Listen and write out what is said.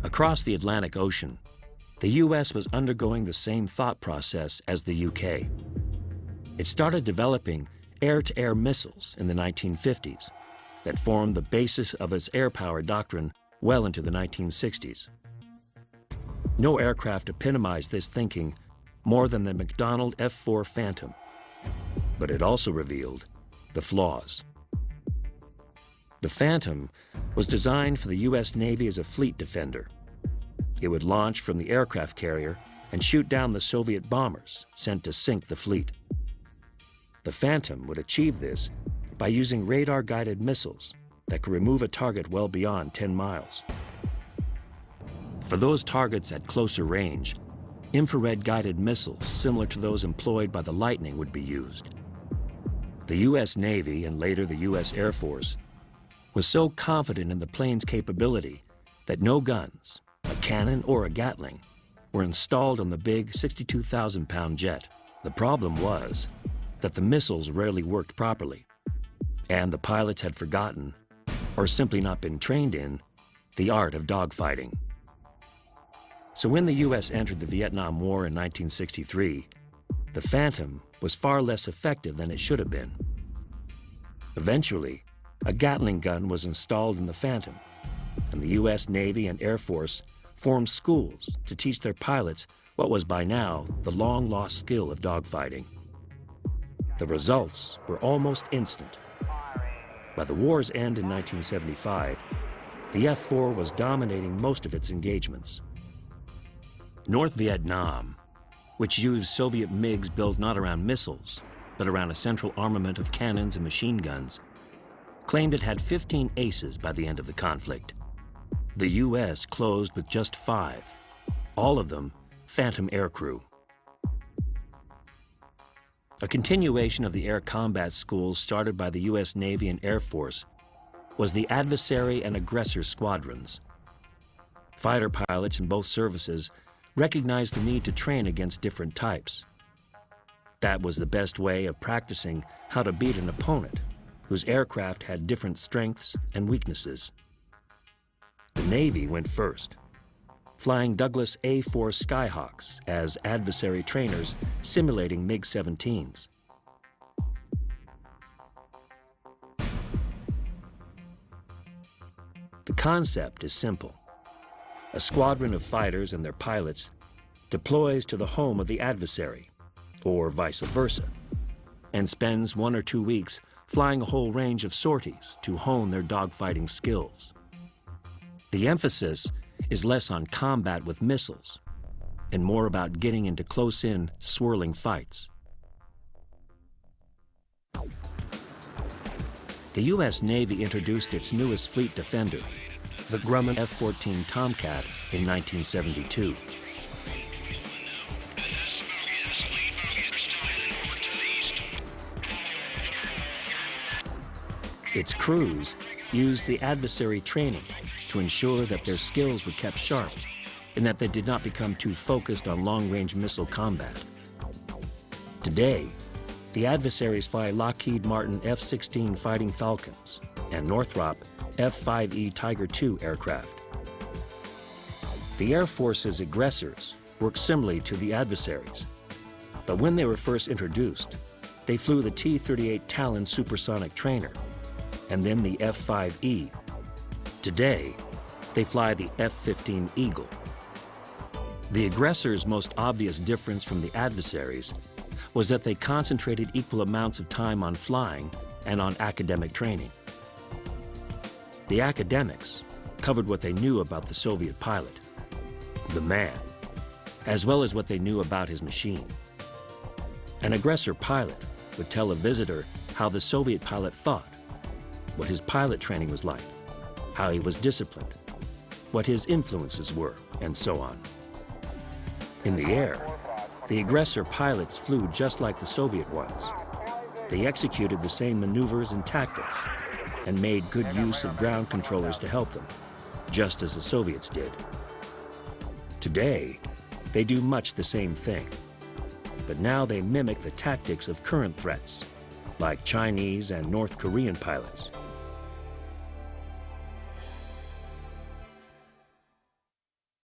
Across the Atlantic Ocean, the U.S. was undergoing the same thought process as the U.K. It started developing air-to-air missiles in the 1950s that formed the basis of its air power doctrine well into the 1960s. No aircraft epitomized this thinking more than the McDonnell F-4 Phantom, but it also revealed the flaws. The Phantom was designed for the U.S. Navy as a fleet defender. It would launch from the aircraft carrier and shoot down the Soviet bombers sent to sink the fleet. The Phantom would achieve this by using radar-guided missiles that could remove a target well beyond 10 miles. For those targets at closer range, infrared-guided missiles similar to those employed by the Lightning would be used. The U.S. Navy, and later the U.S. Air Force, was so confident in the plane's capability that no guns, a cannon or a Gatling, were installed on the big 62,000-pound jet. The problem was that the missiles rarely worked properly, and the pilots had forgotten, or simply not been trained in, the art of dogfighting. So when the U.S. entered the Vietnam War in 1963, the Phantom was far less effective than it should have been. Eventually, a Gatling gun was installed in the Phantom, and the U.S. Navy and Air Force formed schools to teach their pilots what was by now the long-lost skill of dogfighting. The results were almost instant. By the war's end in 1975, the F-4 was dominating most of its engagements. North Vietnam, which used Soviet MiGs built not around missiles, but around a central armament of cannons and machine guns, claimed it had 15 aces by the end of the conflict. The U.S. closed with just 5, all of them Phantom aircrew. A continuation of the air combat schools started by the U.S. Navy and Air Force was the adversary and aggressor squadrons. Fighter pilots in both services recognized the need to train against different types. That was the best way of practicing how to beat an opponent whose aircraft had different strengths and weaknesses. The Navy went first, flying Douglas A-4 Skyhawks as adversary trainers simulating MiG-17s. The concept is simple. A squadron of fighters and their pilots deploys to the home of the adversary, or vice versa, and spends 1 or 2 weeks flying a whole range of sorties to hone their dogfighting skills. The emphasis is less on combat with missiles and more about getting into close-in, swirling fights. The U.S. Navy introduced its newest fleet defender, the Grumman F-14 Tomcat, in 1972. Its crews used the adversary training to ensure that their skills were kept sharp and that they did not become too focused on long-range missile combat. Today, the adversaries fly Lockheed Martin F-16 Fighting Falcons and Northrop F-5E Tiger II aircraft. The Air Force's aggressors worked similarly to the adversaries, but when they were first introduced, they flew the T-38 Talon supersonic trainer and then the F-5E. Today, they fly the F-15 Eagle. The aggressors' most obvious difference from the adversaries was that they concentrated equal amounts of time on flying and on academic training. The academics covered what they knew about the Soviet pilot, the man, as well as what they knew about his machine. An aggressor pilot would tell a visitor how the Soviet pilot thought, what his pilot training was like, how he was disciplined, what his influences were, and so on. In the air, the aggressor pilots flew just like the Soviet ones. They executed the same maneuvers and tactics and made good use of ground controllers to help them, just as the Soviets did. Today, they do much the same thing, but now they mimic the tactics of current threats, like Chinese and North Korean pilots.